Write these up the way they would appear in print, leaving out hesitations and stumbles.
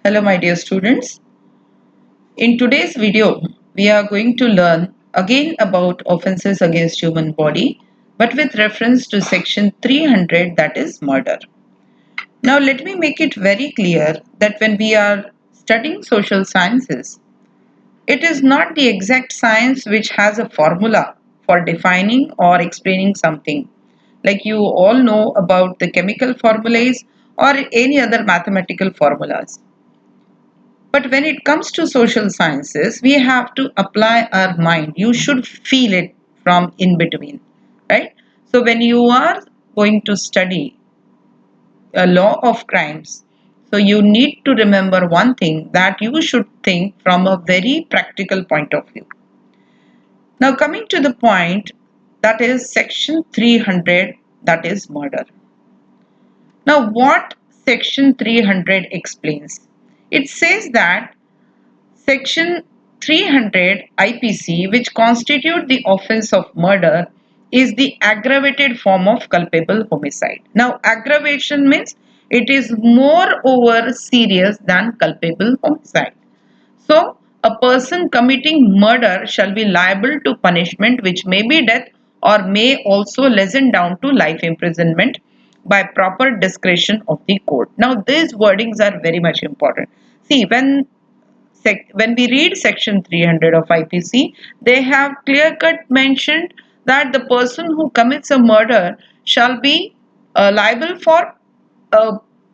Hello my dear students. In today's video, we are going to learn again about offences against human body but with reference to section 300, that is murder. Now let me make it very clear that when we are studying social sciences, it is not the exact science which has a formula for defining or explaining something. Like you all know about the chemical formulas or any other mathematical formulas. But when it comes to social sciences, we have to apply our mind. You should feel it from in between, right? So when you are going to study a law of crimes, so you need to remember one thing, that you should think from a very practical point of view. Now coming to the point, that is section 300, that is murder. Now what section 300 explains? It says that Section 300 IPC, which constitute the offence of murder, is the aggravated form of culpable homicide. Now, aggravation means it is more over serious than culpable homicide. So, a person committing murder shall be liable to punishment which may be death or may also lessen down to life imprisonment by proper discretion of the court. Now, these wordings are very much important. See, when we read section 300 of IPC, they have clear cut mentioned that the person who commits a murder shall be liable for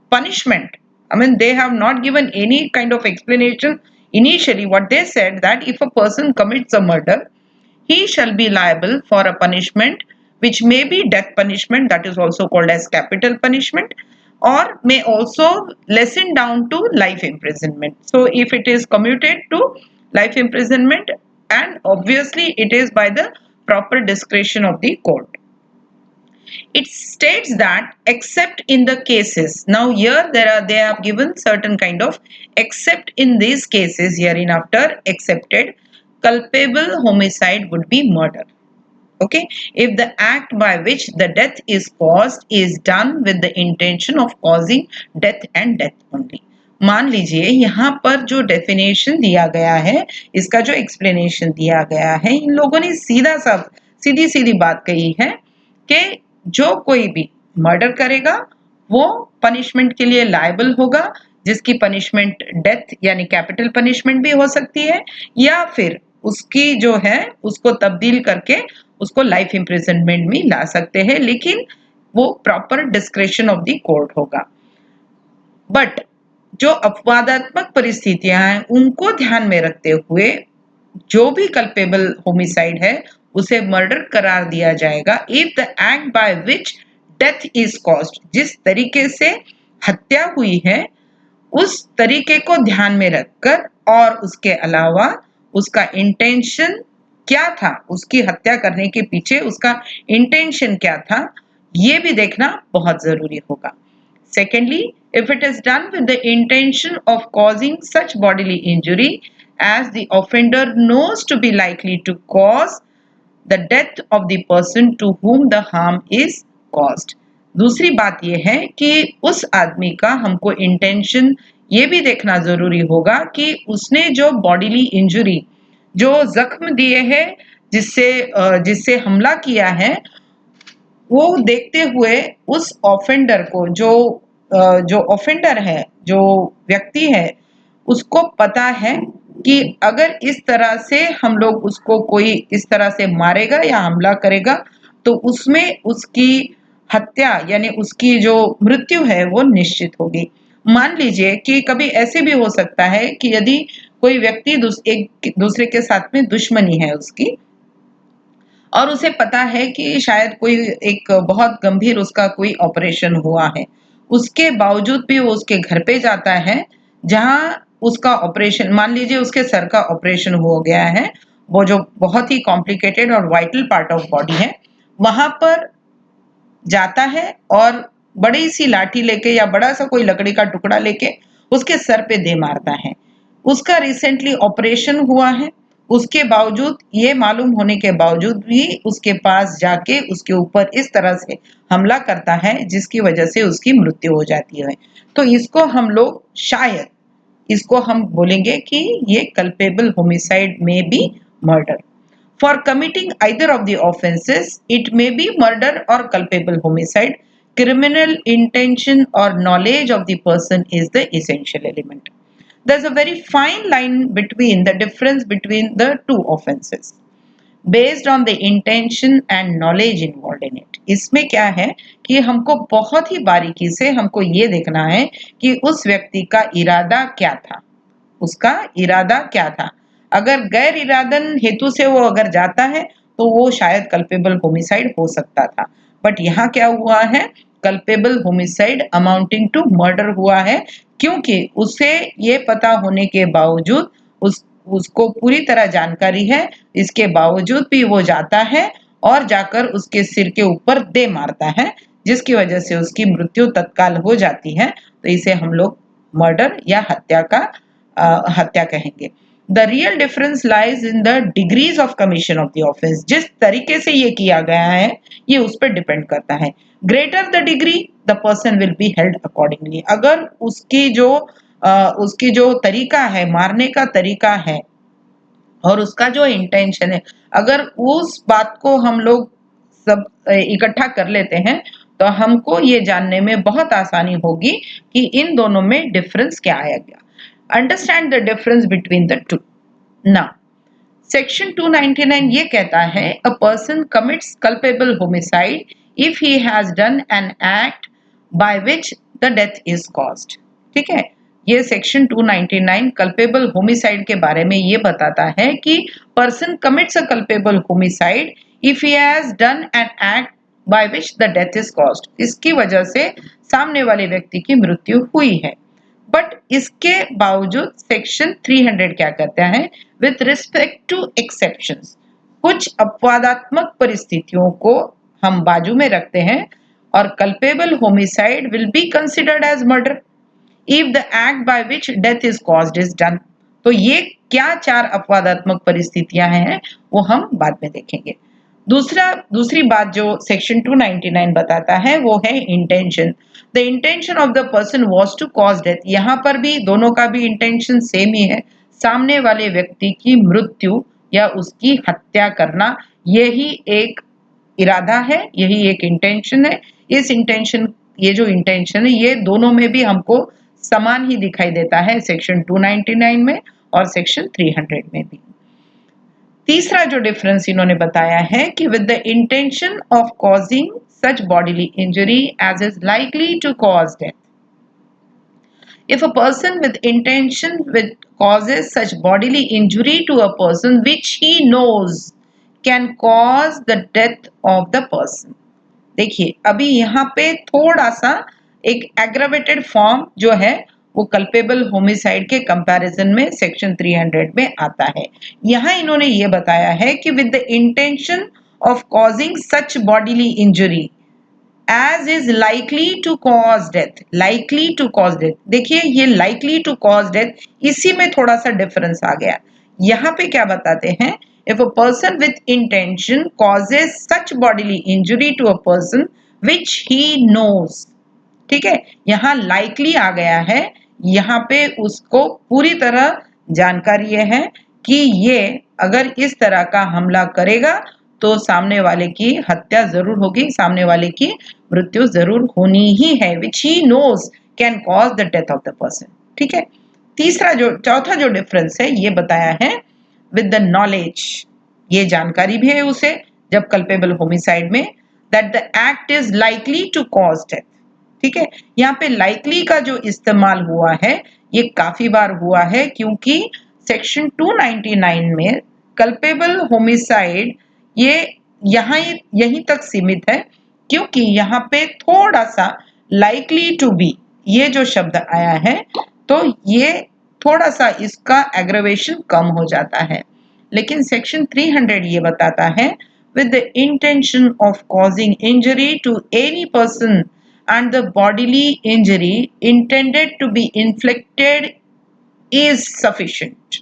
punishment. I mean, they have not given any kind of explanation. Initially, what they said, that if a person commits a murder, he shall be liable for a punishment which may be death punishment, that is also called as capital punishment, or may also lessen down to life imprisonment. So if it is commuted to life imprisonment, and obviously it is by the proper discretion of the court. It states that except in the cases, now here they have given certain kind of except in these cases, hereinafter accepted, culpable homicide would be murder. Okay, if the act by which the death is caused is done with the intention of causing death and death only. मान लीजिए यहाँ पर जो definition दिया गया है, इसका जो एक्सप्लेनेशन दिया गया है, इन लोगों ने सीधी सीधी बात कही है कि जो कोई भी मर्डर करेगा वो पनिशमेंट के लिए लायबल होगा, जिसकी पनिशमेंट डेथ यानी कैपिटल पनिशमेंट भी हो सकती है, या फिर उसकी जो है उसको तब्दील करके उसको लाइफ इम्प्रिजनमेंट में ला सकते हैं, लेकिन वो proper discretion of the court होगा. बट जो अपवादात्मक परिस्थितियां हैं उनको ध्यान में रखते हुए जो भी कल्पेबल होमिसाइड है उसे मर्डर करार दिया जाएगा if the act by which death is caused, जिस तरीके से हत्या हुई है उस तरीके को ध्यान में रखकर, और उसके अलावा उसका इंटेंशन क्या था, उसकी हत्या करने के पीछे उसका इंटेंशन क्या था, ये भी देखना बहुत जरूरी होगा. Secondly, if it is done with the intention of causing such bodily injury as the offender knows to be likely to cause the death of the person to whom the harm is caused. दूसरी बात यह है कि उस आदमी का हमको intention ये भी देखना जरूरी होगा कि उसने जो बॉडीली इंजुरी, जो जख्म दिए हैं, जिससे हमला किया है, वो देखते हुए उस ऑफेंडर को, जो ऑफेंडर है, जो व्यक्ति है, उसको पता है कि अगर इस तरह से हम लोग उसको कोई इस तरह से मारेगा या हमला करेगा तो उसमें उसकी हत्या यानी उसकी जो मृत्यु है वो निश्चित होगी. मान लीजिए कि कभी ऐसे भी हो सकता है कि यदि कोई व्यक्ति एक दूसरे के साथ में दुश्मनी है उसकी, और उसे पता है कि शायद कोई एक बहुत गंभीर उसका कोई ऑपरेशन हुआ है, उसके बावजूद भी वो उसके घर पे जाता है जहां उसका ऑपरेशन, मान लीजिए उसके सर का ऑपरेशन हो गया है, वो जो बहुत ही कॉम्प्लिकेटेड और वाइटल पार्ट ऑफ बॉडी है, वहां पर जाता है और बड़ी सी लाठी लेके या बड़ा सा कोई लकड़ी का टुकड़ा लेके उसके सर पे दे मारता है. उसका रिसेंटली ऑपरेशन हुआ है, उसके बावजूद, ये मालूम होने के बावजूद भी उसके पास जाके उसके ऊपर इस तरह से हमला करता है जिसकी वजह से उसकी मृत्यु हो जाती है. तो इसको हम लोग शायद इसको हम बोलेंगे कि ये कल्पेबल होमिसाइड में be murder. For committing either of the offences, it may be murder or culpable homicide. Criminal intention or knowledge of the person is the essential element. There's a very fine line between the difference between the two offences based on the intention and knowledge involved in it. इसमें क्या है कि हमको बहुत ही बारीकी से हमको ये देखना है कि उस व्यक्ति का इरादा क्या था. उसका इरादा क्या था. अगर गैर इरादन हेतु से वो अगर जाता है तो वो शायद कल्पेबल होमिसाइड हो सकता था. बट यहाँ क्या हुआ है, culpable homicide amounting to murder हुआ है, क्योंकि उसे ये पता होने के बावजूद उसको पूरी तरह जानकारी है, इसके बावजूद भी वो जाता है और जाकर उसके सिर के ऊपर दे मारता है, जिसकी वजह से उसकी मृत्यु तत्काल हो जाती है. तो इसे हम लोग मर्डर या हत्या कहेंगे. The real difference lies in the degrees of commission of the offence. जिस तरीके से ये किया गया है ये उस पर डिपेंड करता है. Greater the degree the person will be held accordingly. अगर उसकी जो तरीका है, मारने का तरीका है और उसका जो इंटेंशन है, अगर उस बात को हम लोग सब इकट्ठा कर लेते हैं तो हमको ये जानने में बहुत आसानी होगी कि इन दोनों में डिफरेंस क्या आएगा. Understand the difference between the two. Now section 299 ये कहता है a person commits culpable homicide if he has done an act by which the death is caused. ठीक है, ये सेक्शन 299 कल्पेबल होमिसाइड के बारे में ये बताता है कि person commits a culpable homicide if he has done an act by which the death is caused. इसकी वजह से सामने वाले व्यक्ति की मृत्यु हुई है. बट इसके बावजूद सेक्शन 300 क्या कहता है, विथ रिस्पेक्ट टू एक्सेप्शंस. कुछ अपवादात्मक परिस्थितियों को हम बाजू में रखते हैं और culpable homicide will be considered as murder if the act by which death is caused is done. तो ये क्या चार अपवादात्मक परिस्थितियां हैं वो हम बाद में देखेंगे. दूसरी बात जो सेक्शन 299 बताता है वो है intention. The intention of the person was to cause death. यहाँ पर भी दोनों का भी इंटेंशन सेम ही है, सामने वाले व्यक्ति की मृत्यु या उसकी हत्या करना. यही एक इरादा है, यही एक इंटेंशन है. इस इंटेंशन ये जो इंटेंशन है ये दोनों में भी हमको समान ही दिखाई देता है, सेक्शन 299 में और सेक्शन 300 में भी. तीसरा जो डिफरेंस इन्होंने बताया है कि with the intention of causing such bodily injury as is likely to cause death. If a person with intention which causes such bodily injury to a person which he knows can cause the death of the person. देखिए अभी यहाँ पे थोड़ा सा एक aggravated form जो है वो कल्पेबल होमिसाइड के कंपैरिजन में सेक्शन 300 में आता है. यहाँ इन्होंने ये बताया है कि with the intention of causing such bodily injury as is likely to cause death. Likely to cause death, देखिए ये लाइकली टू कॉज डेथ, इसी में थोड़ा सा डिफरेंस आ गया. यहाँ पे क्या बताते हैं, if a person with intention causes such bodily injury to a person which he knows. ठीक है, यहाँ likely आ गया है, यहाँ पे उसको पूरी तरह जानकारी है कि ये अगर इस तरह का हमला करेगा तो सामने वाले की हत्या जरूर होगी, सामने वाले की मृत्यु जरूर होनी ही है, which he knows can cause the death of the person. ठीक है, चौथा जो डिफरेंस है ये बताया है विद द नॉलेज. ये जानकारी भी है उसे जब कल्पेबल होमिसाइड में that the act is likely to cause death. ठीक है, यहाँ पे लाइकली का जो इस्तेमाल हुआ है ये काफी बार हुआ है, क्योंकि सेक्शन 299 में कल्पेबल होमिसाइड ये यहीं तक सीमित है, क्योंकि यहाँ पे थोड़ा सा लाइकली टू बी ये जो शब्द आया है तो ये थोड़ा सा इसका एग्रेवेशन कम हो जाता है. लेकिन सेक्शन 300 ये बताता है with the intention of causing injury to any person and the bodily injury intended to be inflicted is sufficient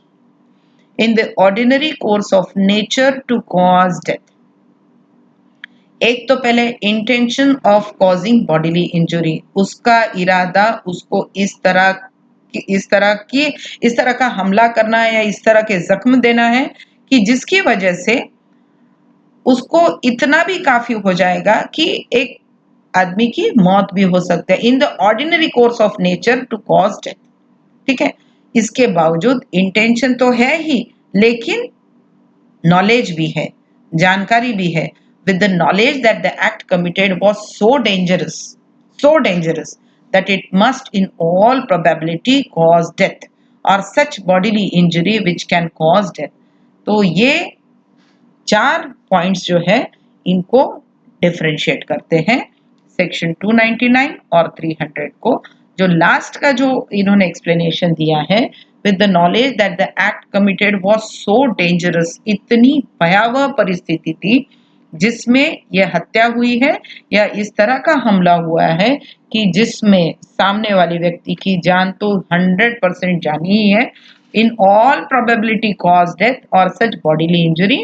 in the ordinary course of nature to cause death. एक तो पहले intention of causing bodily injury, उसका इरादा उसको इस तरह इस तरह का हमला करना है या इस तरह के जख्म देना है कि जिसकी वजह से उसको इतना भी काफी हो जाएगा कि एक आदमी की मौत भी हो सकती है in the ordinary course of nature to cause death. ठीक है, इसके बावजूद इंटेंशन तो है ही, लेकिन नॉलेज भी है, जानकारी भी है, with the knowledge that the act committed was so dangerous that it must in all probability cause death or such bodily injury which can cause death। तो ये चार पॉइंट्स जो है इनको डिफरेंशिएट करते हैं सेक्शन 299 और 300 को। जो लास्ट का जो इन्होंने एक्सप्लेनेशन दिया है, with the knowledge that the act committed was so dangerous, इतनी भयावह परिस्थिति थी जिसमें यह हत्या हुई है या इस तरह का हमला हुआ है कि जिसमें सामने वाले व्यक्ति की जान तो 100% जानी ही है, in all probability cause death और such bodily injury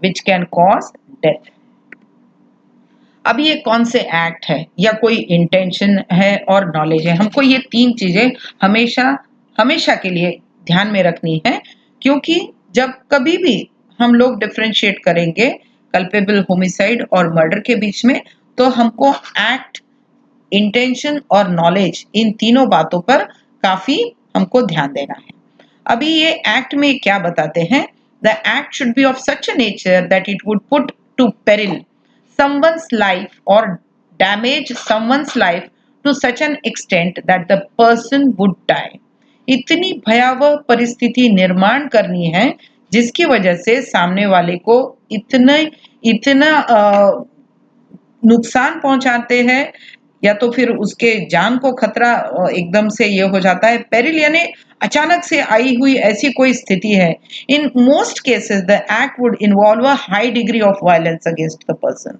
which can cause death. अब ये कौन से एक्ट है या कोई इंटेंशन है और नॉलेज है, हमको ये तीन चीजें हमेशा हमेशा के लिए ध्यान में रखनी है, क्योंकि जब कभी भी हम लोग डिफरेंशिएट करेंगे कल्पेबल होमिसाइड और मर्डर के बीच में, तो हमको एक्ट, इंटेंशन और नॉलेज, इन तीनों बातों पर काफी हमको ध्यान देना है। अभी ये एक्ट में क्या बताते हैं, the act should be of such a nature that it would put to peril someone's life or damage someone's life to such an extent that the person would die। इतनी भयावह परिस्थिति निर्माण करनी है जिसकी वजह से सामने वाले को इतना इतना नुकसान पहुंचाते हैं या तो फिर उसके जान को खतरा एकदम से ये हो जाता है। पेरिल यानी अचानक से आई हुई ऐसी कोई स्थिति है। In most cases the act would involve a high degree of violence against the person.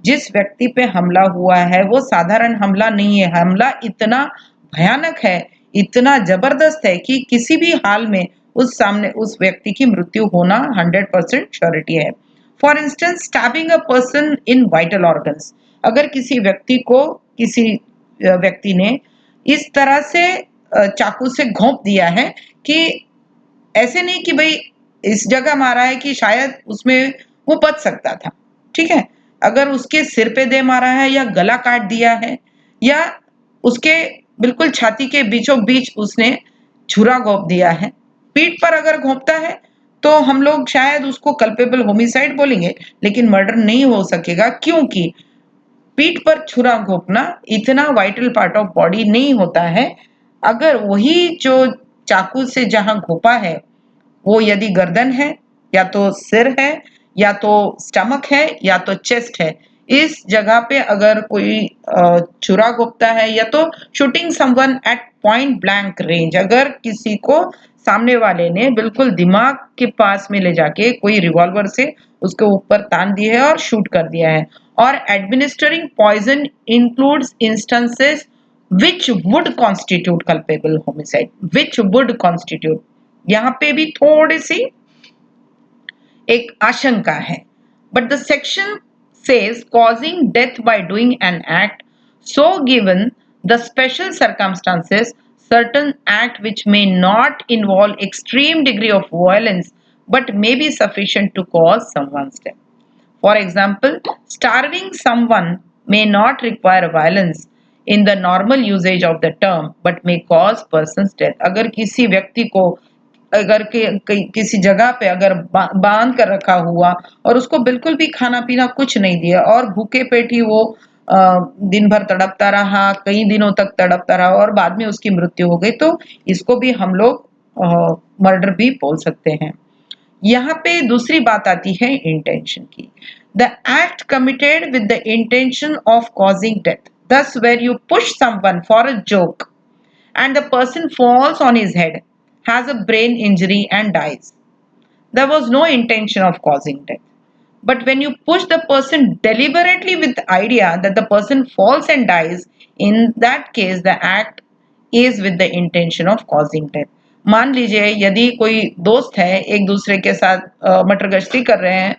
जिस व्यक्ति पे हमला हुआ है वो साधारण हमला नहीं है, हमला इतना भयानक है, इतना जबरदस्त है कि किसी भी हाल में उस व्यक्ति की मृत्यु होना 100% श्योरिटी है। For instance stabbing a person in vital organs, अगर किसी व्यक्ति ने इस तरह से चाकू से घोंप दिया है कि ऐसे नहीं कि भाई इस जगह मारा है कि शायद उसमें वो बच सकता था, ठीक है, अगर उसके सिर पे दे मारा है या गला काट दिया है या उसके बिल्कुल छाती के बीचों बीच उसने छुरा घोंप दिया है, पीठ पर अगर घोंपता है तो हम लोग शायद उसको कल्पेबल होमिसाइड बोलेंगे, लेकिन मर्डर नहीं हो सकेगा, क्योंकि पीठ पर छुरा घोंपना इतना वाइटल पार्ट ऑफ बॉडी नहीं होता है। अगर वही जो चाकू से जहां घोंपा है वो यदि गर्दन है या तो सिर है या तो स्टमक है या तो चेस्ट है, इस जगह पे अगर कोई छुरा घोंपता है या तो shooting someone eight point blank range, अगर किसी को सामने वाले ने बिल्कुल दिमाग के पास में ले जाके कोई रिवॉल्वर से उसके ऊपर तान दी है और शूट कर दिया है। और administering poison includes instances which would constitute culpable homicide, which would constitute, यहाँ पे भी थोड़ी सी एक आशंका है। But the section says causing death by doing an act, so given the special circumstances, certain act which may not involve extreme degree of violence but may be sufficient to cause someone's death। For example, starving someone may not require violence in the normal usage of the term but may cause person's death। अगर किसी व्यक्ति को अगर किसी जगह पे अगर बांध कर रखा हुआ और उसको बिल्कुल भी खाना पीना कुछ नहीं दिया और भूखे पेट ही वो दिन भर तड़पता रहा, कई दिनों तक तड़पता रहा और बाद में उसकी मृत्यु हो गई, तो इसको भी हम लोग मर्डर भी बोल सकते हैं। यहाँ पे दूसरी बात आती है इंटेंशन की। The act committed with the intention of causing death, thus where you push someone for a joke and the person falls on his head, has a brain injury and dies, there was no intention of causing death। But when you push the person deliberately with the idea that the person falls and dies, in that case the act is with the intention of causing death। मान लीजिए यदि कोई दोस्त है, एक दूसरे के साथ मटर गश्ती कर रहे हैं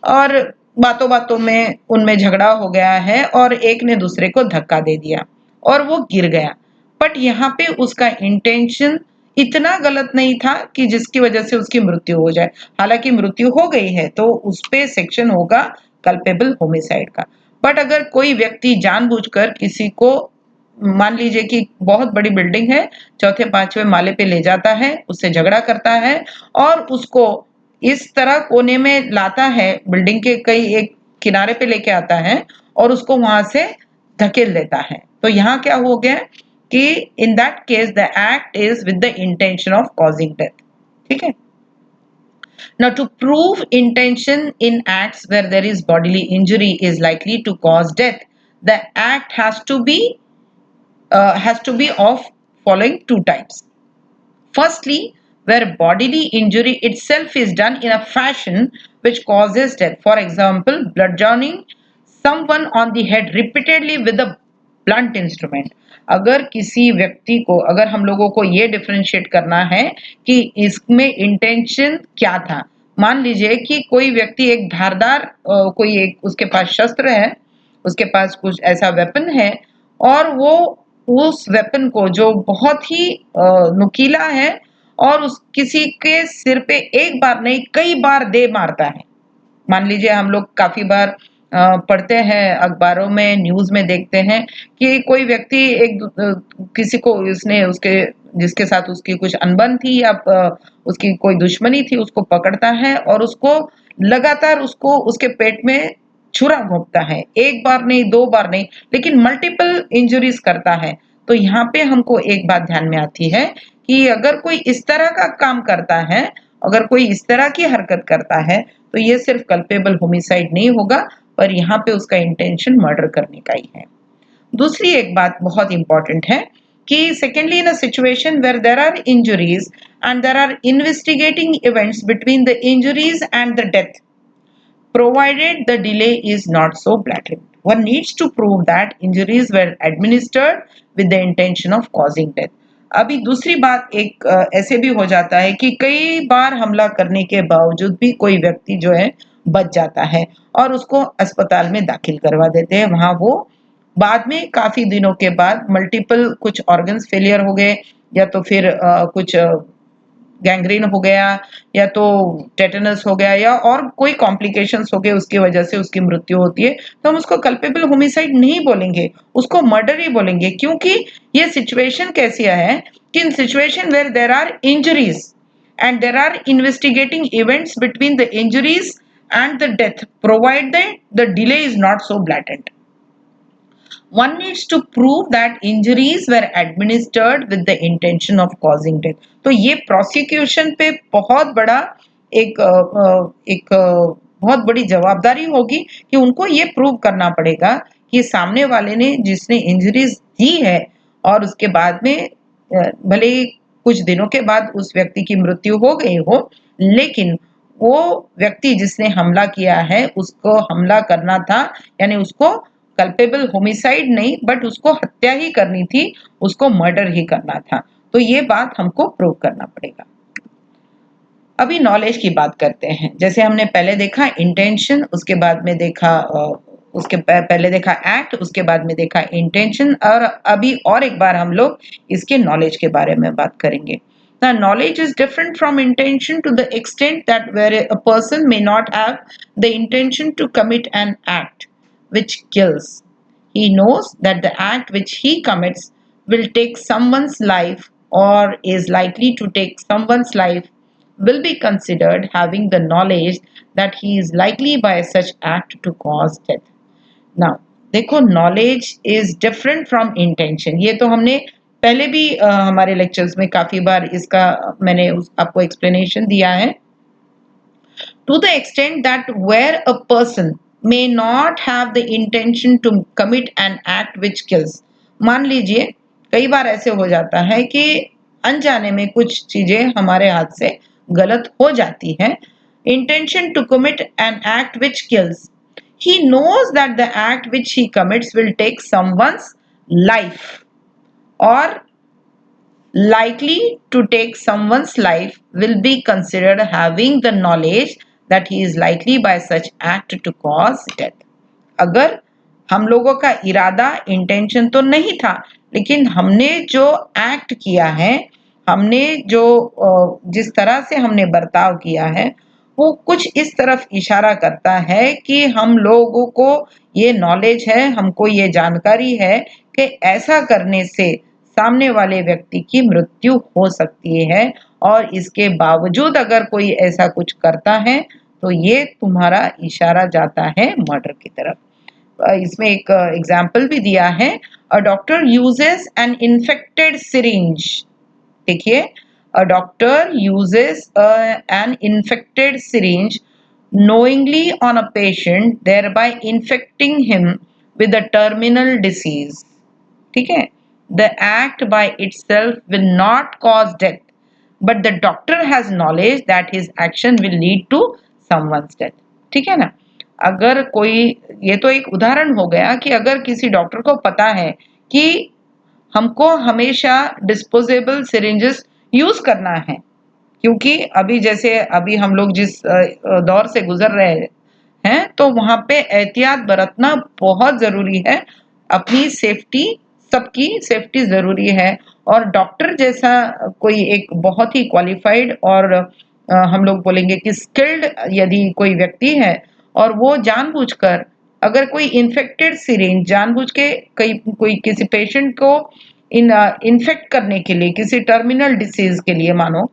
और बातों बातों में उनमें झगड़ा हो गया है और एक ने दूसरे को धक्का दे दिया और वो गिर गया, बट यहाँ पे उसका इंटेंशन इतना गलत नहीं था कि जिसकी वजह से उसकी मृत्यु हो जाए। हालांकि मृत्यु हो गई है तो उस पे सेक्शन होगा कल्पेबल होमिसाइड का। बट अगर कोई व्यक्ति जानबूझकर किसी को, मान लीजिए कि बहुत बड़ी बिल्डिंग है, चौथे पांचवें माले पे ले जाता है, उससे झगड़ा करता है और उसको इस तरह कोने में लाता है, बिल्डिंग के कई एक किनारे पे लेके आता है और उसको वहां से धकेल देता है, तो यहाँ क्या हो गया कि in that case the act is with the intention of causing death. ठीक है। Now, to prove intention in acts where there is bodily injury is likely to cause death, the act has to be of following two types. Firstly, where bodily injury itself is done in a fashion which causes death. For example, bludgeoning someone on the head repeatedly with a blunt instrument. अगर किसी व्यक्ति को, अगर हम लोगों को ये differentiate करना है कि इसमें इंटेंशन क्या था। मान लीजिए कि कोई व्यक्ति एक धारदार कोई एक उसके पास शस्त्र है, उसके पास कुछ ऐसा वेपन है और वो उस वेपन को जो बहुत ही नुकीला है और उस किसी के सिर पे एक बार नहीं कई बार दे मारता है। मान लीजिए हम लोग काफी बार पढ़ते हैं अखबारों में, न्यूज में देखते हैं कि कोई व्यक्ति किसी को उसने उसके जिसके साथ उसकी कुछ अनबन थी या उसकी कोई दुश्मनी थी, उसको पकड़ता है और उसको लगातार उसको उसके पेट में छुरा घोंपता है, एक बार नहीं दो बार नहीं लेकिन मल्टीपल इंजरीज करता है। तो यहाँ पे हमको एक बात ध्यान में आती है कि अगर कोई इस तरह का काम करता है, अगर कोई इस तरह की हरकत करता है तो ये सिर्फ कल्पेबल होमिसाइड नहीं होगा, पर यहाँ पे उसका इंटेंशन मर्डर करने का ही है। दूसरी एक बात बहुत इंपॉर्टेंट है कि secondly in a situation where there are injuries and there are investigating events between the injuries and the death, provided the delay is not so blatant. One needs to prove that injuries were administered with the intention of causing death. अभी दूसरी बात एक ऐसे भी हो जाता है कि कई बार हमला करने के बावजूद भी कोई व्यक्ति जो है बच जाता है और उसको अस्पताल में दाखिल करवा देते हैं। वहां वो बाद में काफी दिनों के बाद मल्टीपल कुछ ऑर्गन्स फेलियर हो गए या तो फिर कुछ गैंग्रीन हो गया या तो टेटनस हो गया या और कोई कॉम्प्लिकेशंस हो गए, उसकी वजह से उसकी मृत्यु होती है, तो हम उसको कल्पेबल होमिसाइड नहीं बोलेंगे, उसको मर्डर ही बोलेंगे। क्योंकि ये सिचुएशन कैसी है कि in situation where there are injuries and there are investigating events between the injuries and the death, provided the delay is not so blatant. One needs to prove that injuries were administered with the intention of causing death. तो ये prosecution पे बहुत बड़ा एक बहुत बड़ी जवाबदारी होगी कि उनको ये प्रूव करना पड़ेगा कि सामने वाले ने जिसने इंजरीज दी है और उसके बाद में भले ही कुछ दिनों के बाद उस व्यक्ति की मृत्यु हो गई हो, लेकिन वो व्यक्ति जिसने हमला किया है उसको हमला करना था, यानी उसको कल्पेबल होमिसाइड नहीं बट उसको हत्या ही करनी थी, उसको मर्डर ही करना था। तो ये बात हमको प्रूव करना पड़ेगा। अभी नॉलेज की बात करते हैं। जैसे हमने पहले देखा इंटेंशन, उसके बाद में देखा उसके पहले देखा एक्ट, उसके बाद में देखा इंटेंशन, और अभी और एक बार हम लोग इसके नॉलेज के बारे में बात करेंगे। Now, knowledge is different from intention to the extent that where a person may not have the intention to commit an act which kills. He knows that the act which he commits will take someone's life or is likely to take someone's life will be considered having the knowledge that he is likely by such act to cause death. Now, देखो knowledge is different from intention. ये तो हमने पहले भी हमारे lectures में काफी बार इसका मैंने आपको एक्सप्लेनेशन दिया है। To the extent that where a person may not have the intention to commit an act which kills. मान लीजिए कई बार ऐसे हो जाता है कि अनजाने में कुछ चीजें हमारे हाथ से गलत हो जाती हैं। Intention to commit an act which kills. He knows that the act which he commits will take someone's life or likely to take someone's life will be considered having the knowledge that he is likely by such act to cause death. अगर हम लोगों का इरादा intention तो नहीं था लेकिन हमने जो एक्ट किया है, हमने जो जिस तरह से हमने बर्ताव किया है, वो कुछ इस तरफ इशारा करता है कि हम लोगों को ये नॉलेज है, हमको ये जानकारी है कि ऐसा करने से सामने वाले व्यक्ति की मृत्यु हो सकती है, और इसके बावजूद अगर कोई ऐसा कुछ करता है तो ये तुम्हारा इशारा जाता है मर्डर की तरफ। इसमें एक एग्जाम्पल भी दिया है, a doctor uses an infected syringe. देखिए, a doctor uses an infected syringe knowingly on a patient, thereby infecting him with a terminal disease. ठीक है, the act by itself will not cause death, but the doctor has knowledge that his action will lead to someone's death. ठीक है ना। अगर कोई, ये तो एक उदाहरण हो गया कि अगर किसी डॉक्टर को पता है कि हमको हमेशा डिस्पोजेबल सिरिंजेस यूज करना है, क्योंकि अभी जैसे अभी हम लोग जिस दौर से गुजर रहे हैं, तो वहां पे एहतियात बरतना बहुत जरूरी है। अपनी सेफ्टी, सबकी सेफ्टी जरूरी है। और डॉक्टर जैसा कोई एक बहुत ही क्वालिफाइड और हम लोग बोलेंगे कि स्किल्ड यदि कोई व्यक्ति है, और वो जानबूझकर अगर कोई इन्फेक्टेड सिरिंज जानबूझ के कोई किसी पेशेंट को इन्फेक्ट करने के लिए, किसी टर्मिनल डिसीज के लिए मानो,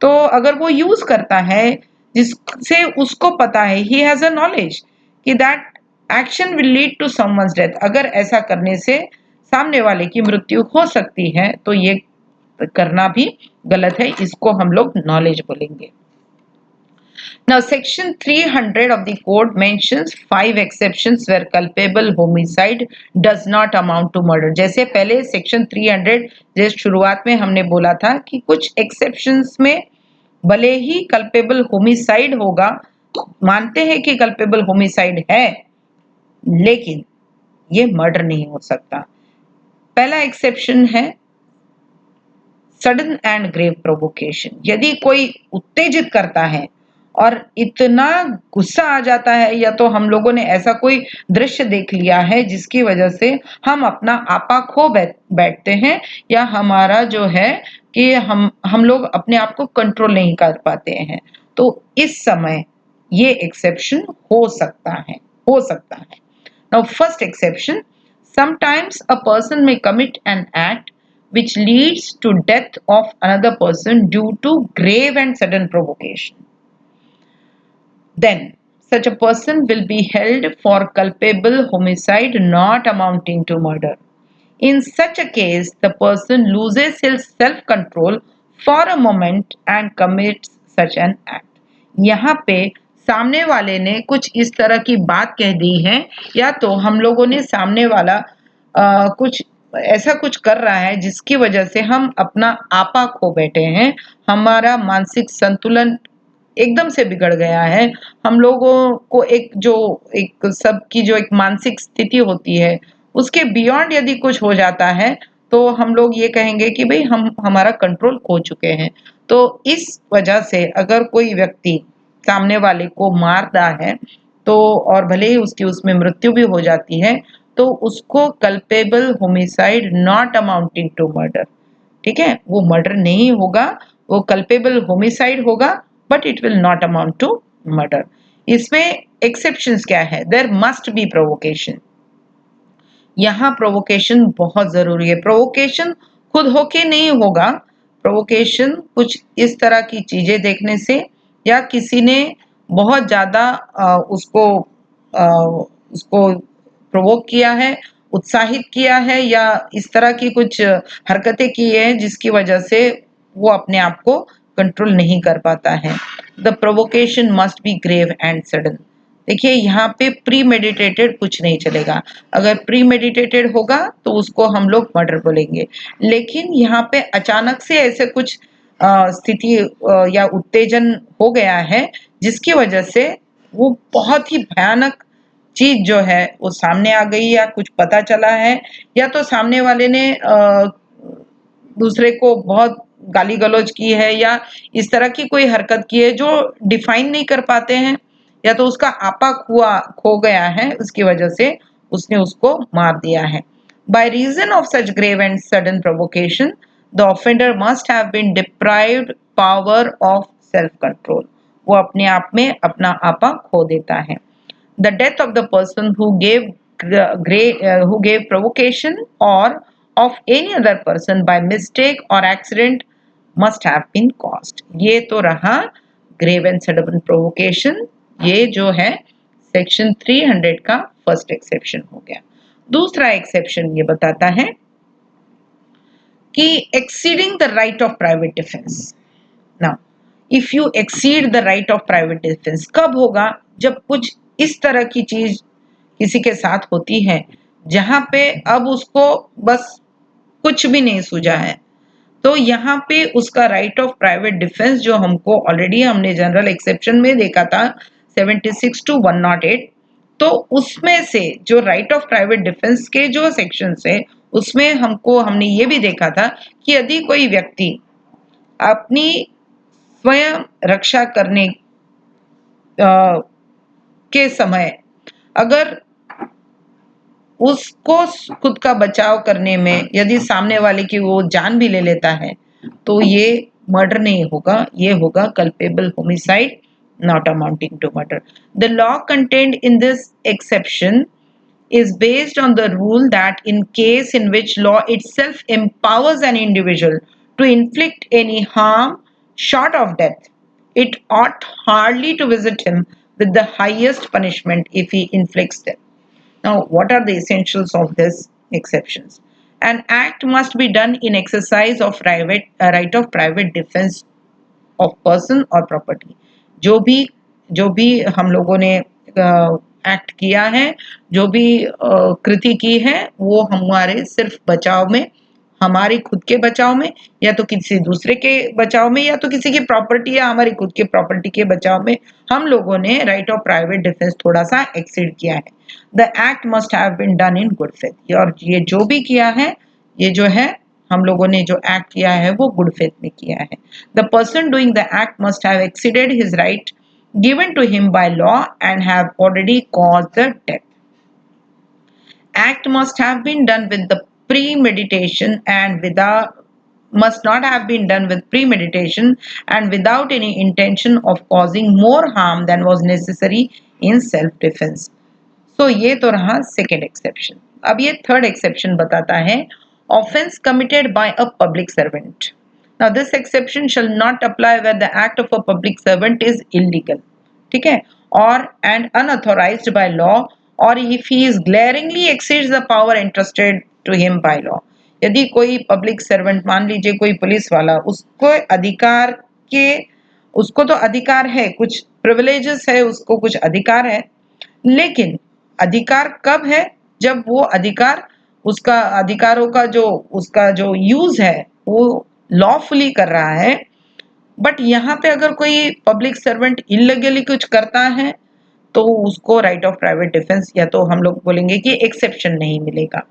तो अगर वो यूज करता है जिससे उसको पता है, ही हैज अ नॉलेज कि that action will lead to someone's death, अगर ऐसा करने से सामने वाले की मृत्यु हो सकती है, तो ये करना भी गलत है। इसको हम लोग नॉलेज बोलेंगे। Now, section 300 of the code mentions 5 exceptions where culpable homicide does not amount to murder. जैसे पहले section 300 जैसे शुरुआत में हमने बोला था कि कुछ exceptions में भले ही कल्पेबल होमिसाइड होगा, मानते हैं कि कल्पेबल होमिसाइड है, लेकिन ये मर्डर नहीं हो सकता। पहला एक्सेप्शन है सडन एंड ग्रेव प्रोवोकेशन। यदि कोई उत्तेजित करता है और इतना गुस्सा आ जाता है, या तो हम लोगों ने ऐसा कोई दृश्य देख लिया है जिसकी वजह से हम अपना आपा खो बैठते हैं, या हमारा जो है कि हम लोग अपने आप को कंट्रोल नहीं कर पाते हैं, तो इस समय ये एक्सेप्शन हो सकता है, हो सकता है। Now first exception, sometimes a person may commit an act which leads to death of another person due to grave and sudden provocation. Then such a person will be held for culpable homicide not amounting to murder. In such a case, the person loses his self-control for a moment and commits such an act. यहाँ पे सामने वाले ने कुछ इस तरह की बात कह दी है, या तो हम लोगों ने सामने वाला कुछ ऐसा कुछ कर रहा है जिसकी वजह से हम अपना आपा खो बैठे हैं, हमारा मानसिक संतुलन एकदम से बिगड़ गया है। हम लोगों को एक सबकी जो एक मानसिक स्थिति होती है, उसके बियॉन्ड यदि कुछ हो जाता है, तो हम लोग ये कहेंगे कि भाई हम हमारा कंट्रोल खो चुके हैं। तो इस वजह से अगर कोई व्यक्ति सामने वाले को मारता है, तो और भले ही उसकी उसमें मृत्यु भी हो जाती है, तो उसको culpable homicide not amounting to murder, ठीक है, वो मर्डर नहीं होगा, वो कल्पेबल होमिसाइड होगा, but it will not amount to murder. इसमें एक्सेप्शंस क्या है? There must be provocation. यहाँ प्रोवोकेशन बहुत जरूरी है। प्रोवोकेशन खुद होके नहीं होगा, प्रोवोकेशन कुछ इस तरह की चीजें देखने से, या किसी ने बहुत ज्यादा उसको प्रोवोक किया है, उत्साहित किया है, या इस तरह की कुछ हरकतें की है जिसकी वजह से वो अपने आप को कंट्रोल नहीं कर पाता है। The provocation must be grave and sudden. देखिए, यहाँ पे प्री मेडिटेटेड कुछ नहीं चलेगा। अगर प्री मेडिटेटेड होगा तो उसको हम लोग मर्डर बोलेंगे, लेकिन यहाँ पे अचानक से ऐसे कुछ स्थिति या उत्तेजन हो गया है जिसकी वजह से वो बहुत ही भयानक चीज जो है वो सामने आ गई, या कुछ पता चला है, या तो सामने वाले ने दूसरे को बहुत गाली गलौज की है, या इस तरह की कोई हरकत की है जो डिफाइन नहीं कर पाते हैं, या तो उसका आपा खो गया है, उसकी वजह से उसने उसको मार दिया है। By reason of such grave and sudden provocation, the offender must have been deprived power of self control. वो अपने आप में अपना आपा खो देता है. The death of the person who gave provocation or of any other person by mistake or accident must have been caused. ये तो रहा grave and sudden provocation. ये जो है सेक्शन 300 का फर्स्ट एक्सेप्शन हो गया. दूसरा एक्सेप्शन ये बताता है कि exceeding the right of private defence. Now if you exceed the right of private defence कब होगा? जब कुछ इस तरह की चीज किसी के साथ होती है जहां पे अब उसको बस कुछ भी नहीं सूझा है, तो यहाँ पे उसका राइट ऑफ प्राइवेट डिफेंस जो हमको ऑलरेडी हमने जनरल एक्सेप्शन में देखा था 76 to 108, तो उसमें से जो राइट ऑफ प्राइवेट डिफेंस के जो सेक्शन है उसमें हमने ये भी देखा था कि यदि कोई व्यक्ति अपनी स्वयं रक्षा करने के समय अगर उसको खुद का बचाव करने में यदि सामने वाले की वो जान भी ले लेता है तो ये मर्डर नहीं होगा, ये होगा culpable homicide not amounting to murder. The law contained in this exception is based on the rule that in case in which law itself empowers an individual to inflict any harm short of death, it ought hardly to visit him with the highest punishment if he inflicts death. Now, what are the essentials of this exceptions? An act must be done in exercise of right of private defense of person or property. जो भी हम लोगों ने act किया है, जो भी कृति की है, वो हमारे सिर्फ बचाव में, हमारे खुद के बचाव में या तो किसी दूसरे के बचाव में या तो किसी की प्रॉपर्टी या हमारी खुद के प्रॉपर्टी के बचाव में हम लोगों ने राइट ऑफ प्राइवेट डिफेंस थोड़ा सा एक्सीड किया है. The act must have been done in good faith. और ये जो भी किया है, ये जो है हम लोगों ने जो एक्ट किया है वो गुड फेथ में किया है. The person doing the act must have exceeded his right given to him by law and have already caused the death. Act must have been done with the premeditation and must not have been done with premeditation and without any intention of causing more harm than was necessary in self defense. So ये तो रहा second exception. अब ये third exception बताता है offense committed by a public servant. Now this exception shall not apply where the act of a public servant is illegal, ठीक है, or and unauthorized by law or if he is glaringly exceeds the power entrusted to him by law. यदि कोई public servant, मान लीजिए कोई police वाला, उसको तो अधिकार है, कुछ प्रिविलेजेस है, उसको कुछ अधिकार है, लेकिन अधिकार कब है? जब वो अधिकार उसका अधिकारों का उसका जो यूज है वो लॉफुली कर रहा है. बट यहाँ पे अगर कोई पब्लिक सर्वेंट इलीगली कुछ करता है तो उसको राइट ऑफ प्राइवेट डिफेंस या तो हम लोग बोलेंगे कि एक्सेप्शन नहीं मिलेगा.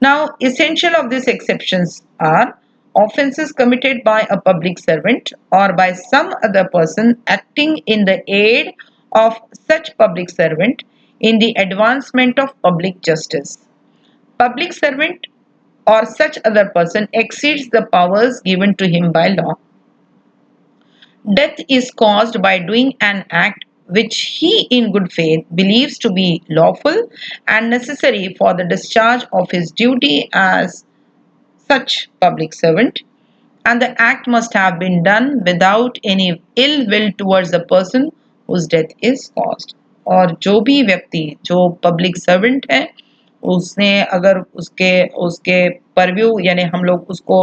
Now essential of these exceptions are offenses committed by a public servant or by some other person acting in the aid of such public servant in the advancement of public justice. Public servant or such other person exceeds the powers given to him by law. Death is caused by doing an act which he in good faith believes to be lawful and necessary for the discharge of his duty as such public servant, and the act must have been done without any ill will towards the person whose death is caused. और जो भी व्यक्ति जो public servant है उसने अगर उसके उसके परव्यू यानी हम लोग उसको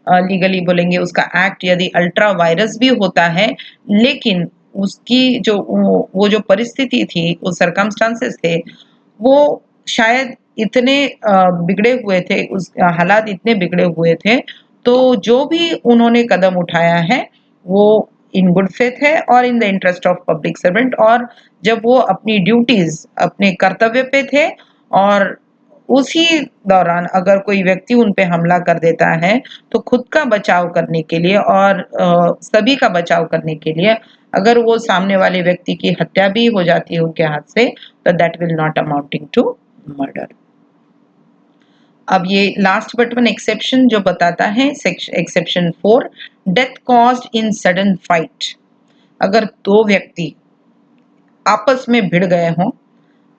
लीगली बोलेंगे उसका एक्ट यदि अल्ट्रा वायरस भी होता है, लेकिन उसकी वो जो परिस्थिति थी, वो सरकमस्टांसेस थे, वो शायद इतने बिगड़े हुए थे, उस हालात इतने बिगड़े हुए थे, तो जो भी उन्होंने कदम उठाया है वो इन गुड फेथ है और in the interest of public servant. और जब वो अपनी ड्यूटीज अपने कर्तव्य पे थे और उसी दौरान अगर कोई व्यक्ति उन पे हमला कर देता है तो खुद का बचाव करने के लिए और सभी का बचाव करने के लिए अगर वो सामने वाले व्यक्ति की हत्या भी हो जाती है उनके हाथ से, तो that will not amounting to murder. अब ये लास्ट बट वन एक्सेप्शन जो बताता है exception 4, death caused in sudden fight. अगर दो व्यक्ति आपस में भिड़ गए हों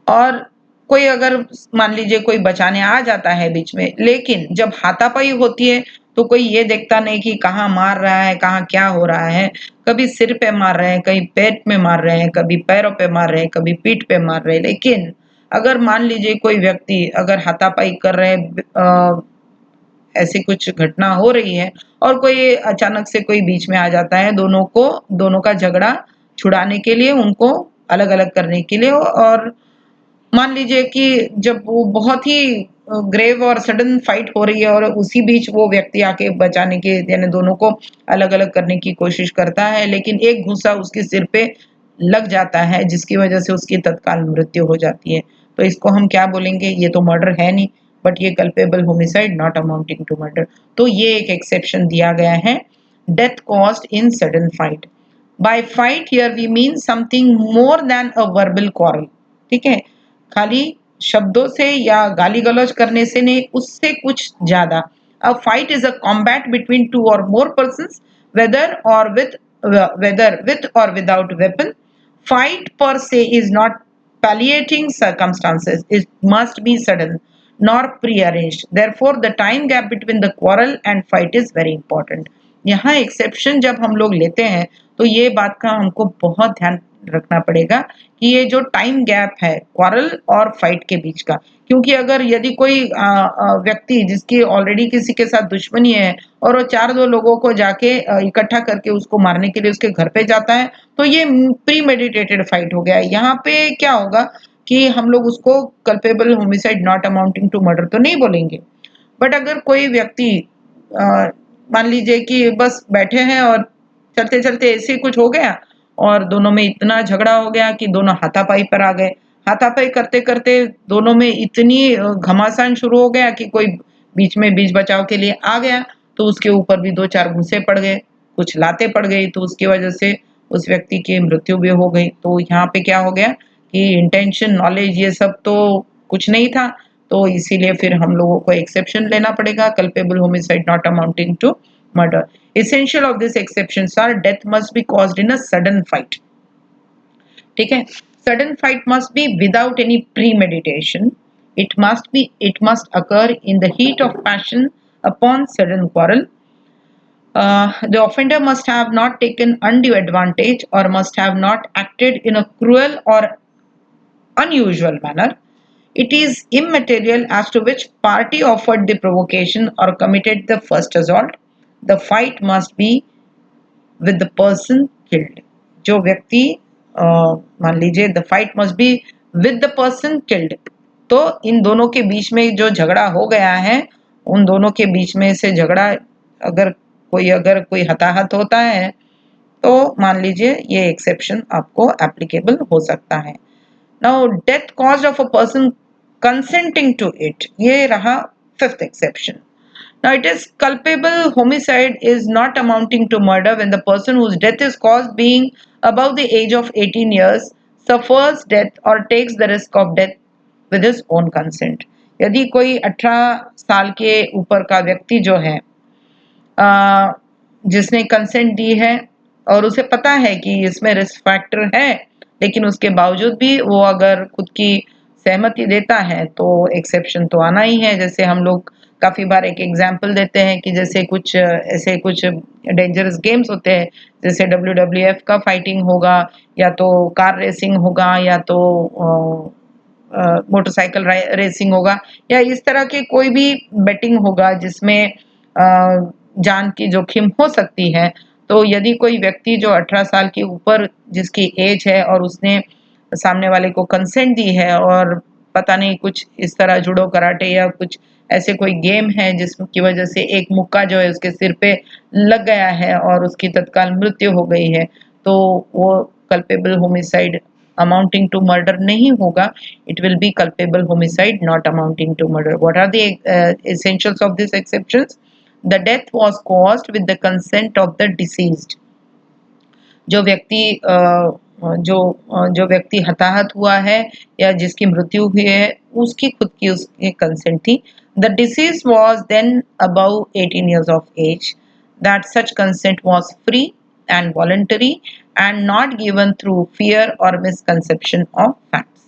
और कोई अगर मान लीजिए कोई बचाने आ जाता है बीच में, लेकिन जब हाथापाई होती है तो कोई ये देखता नहीं कि कहाँ मार रहा है, कहाँ क्या हो रहा है। कभी सिर पे मार रहे हैं, कहीं पेट में मार रहे हैं, कभी पैरों पे मार रहे हैं, कभी पीठ पे मार रहे हैं। लेकिन अगर मान लीजिए कोई व्यक्ति अगर हाथापाई कर रहे हैं, ऐसी कुछ घटना हो रही है और कोई अचानक से कोई बीच में आ जाता है, दोनों का झगड़ा छुड़ाने के लिए, उनको अलग अलग करने के लिए, और मान लीजिए कि जब वो बहुत ही ग्रेव और सडन फाइट हो रही है और उसी बीच वो व्यक्ति आके बचाने के, यानी दोनों को अलग अलग करने की कोशिश करता है, लेकिन एक घूंसा उसके सिर पे लग जाता है जिसकी वजह से उसकी तत्काल मृत्यु हो जाती है। तो इसको हम क्या बोलेंगे? ये तो मर्डर है नहीं, बट ये culpable homicide not amounting to murder. तो ये एक एक्सेप्शन दिया गया है, death caused in sudden fight. By fight here we mean something more than a verbal quarrel. ठीक है, खाली शब्दों से या गाली गलौज करने से नहीं, उससे कुछ ज्यादा। A fight is a combat between two और मोर पर्सन्स, वेदर और विद वेदर विथ और without weapon. Fight per se is not palliating circumstances. It must be sudden nor prearranged. Therefore, the time gap between the quarrel and fight is very important. यहाँ exception जब हम लोग लेते हैं तो ये बात का हमको बहुत ध्यान रखना पड़ेगा कि ये जो टाइम गैप है क्वारल और फाइट के बीच का, क्योंकि अगर यदि कोई व्यक्ति जिसकी ऑलरेडी किसी के साथ दुश्मनी है और वो चार दो लोगों को जाके इकट्ठा करके उसको मारने के लिए उसके घर पे जाता है, तो ये प्री मेडिटेटेड फाइट हो गया है। यहाँ पे क्या होगा कि हम लोग उसको culpable homicide not amounting to murder तो नहीं बोलेंगे। बट अगर कोई व्यक्ति मान लीजिए कि बस बैठे हैं और चलते चलते ऐसे ही कुछ हो गया और दोनों में इतना झगड़ा हो गया कि दोनों हाथापाई पर आ गए। हाथापाई करते करते दोनों में इतनी घमासान शुरू हो गया कि कोई बीच में बीच बचाव के लिए आ गया, तो उसके ऊपर भी दो चार घूंसे पड़ गए, कुछ लाते पड़ गई, तो उसकी वजह से उस व्यक्ति की मृत्यु भी हो गई। तो यहाँ पे क्या हो गया कि इंटेंशन, नॉलेज, ये सब तो कुछ नहीं था, तो इसीलिए फिर हम लोगों को एक्सेप्शन लेना पड़ेगा, culpable homicide not amounting to murder. Essential of this exceptions are death must be caused in a sudden fight. ठीक है, sudden fight must be without any premeditation. It must occur in the heat of passion upon sudden quarrel. The offender must have not taken undue advantage or must have not acted in a cruel or unusual manner. It is immaterial as to which party offered the provocation or committed the first assault. The fight must be with the person killed. जो व्यक्ति मान लीजिए the fight must be with the person killed, तो इन दोनों के बीच में जो झगड़ा हो गया है, उन दोनों के बीच में से झगड़ा, अगर कोई हताहत होता है तो मान लीजिए ये एक्सेप्शन आपको एप्लीकेबल हो सकता है। Now death cause of a person consenting to it, ये रहा fifth exception. Now, it is culpable homicide is not amounting to murder when the person whose death is caused, being above the age of 18 years, suffers death or takes the risk of death with his own consent. यदि कोई 18 साल के ऊपर का व्यक्ति जो है जिसने कंसेंट दी है और उसे पता है कि इसमें रिस्क फैक्टर है, लेकिन उसके बावजूद भी वो अगर खुद की सहमति देता है तो एक्सेप्शन तो आना ही है। जैसे हम लोग काफी बार एक एग्जाम्पल देते हैं कि जैसे कुछ ऐसे कुछ डेंजरस गेम्स होते हैं, जैसे WWF का फाइटिंग होगा, या तो कार रेसिंग होगा, या तो मोटरसाइकिल रेसिंग होगा, या इस तरह के कोई भी बेटिंग होगा जिसमें जान की जोखिम हो सकती है। तो यदि कोई व्यक्ति जो 18 साल के ऊपर जिसकी एज है और उसने सामने वाले को कंसेंट दी है और पता नहीं कुछ इस तरह जुडो कराटे या कुछ ऐसे कोई गेम है जिसकी वजह से एक मुक्का जो है उसके सिर पे लग गया है और उसकी तत्काल मृत्यु हो गई है, तो वो culpable homicide amounting to murder नहीं होगा, it will be culpable homicide not amounting to murder. What are the essentials of this exceptions? The death was caused with the consent of the deceased. जो व्यक्ति जो व्यक्ति हताहत हुआ है या जिसकी मृत्यु हुई है, उसकी खुद की उसकी कंसेंट थी। The deceased was then above 18 years of age, that such consent was free and voluntary and not given through fear or misconception of facts.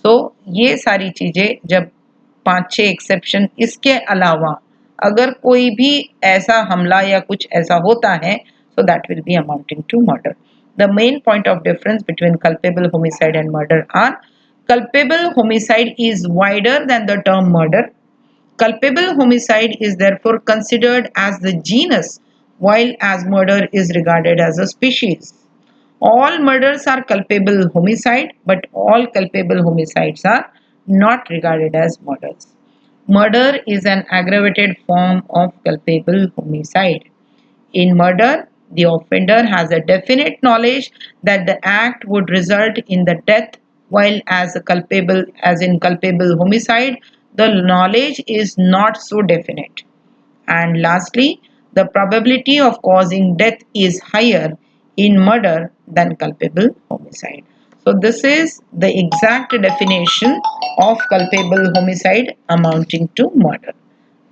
सो ये सारी चीज़ें जब 5-6 एक्सेप्शन इसके अलावा अगर कोई भी ऐसा हमला या कुछ ऐसा होता है so that will be amounting to murder. The main point of difference between culpable homicide and murder are culpable homicide is wider than the term murder. Culpable homicide is therefore considered as the genus while as murder is regarded as a species. All murders are culpable homicide, but all culpable homicides are not regarded as murders. Murder is an aggravated form of culpable homicide. In murder, the offender has a definite knowledge that the act would result in the death, while as in culpable homicide, the knowledge is not so definite. And lastly, the probability of causing death is higher in murder than culpable homicide. So this is the exact definition of culpable homicide amounting to murder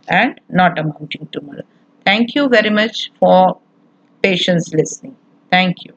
and not amounting to murder. Thank you very much for patience listening. Thank you.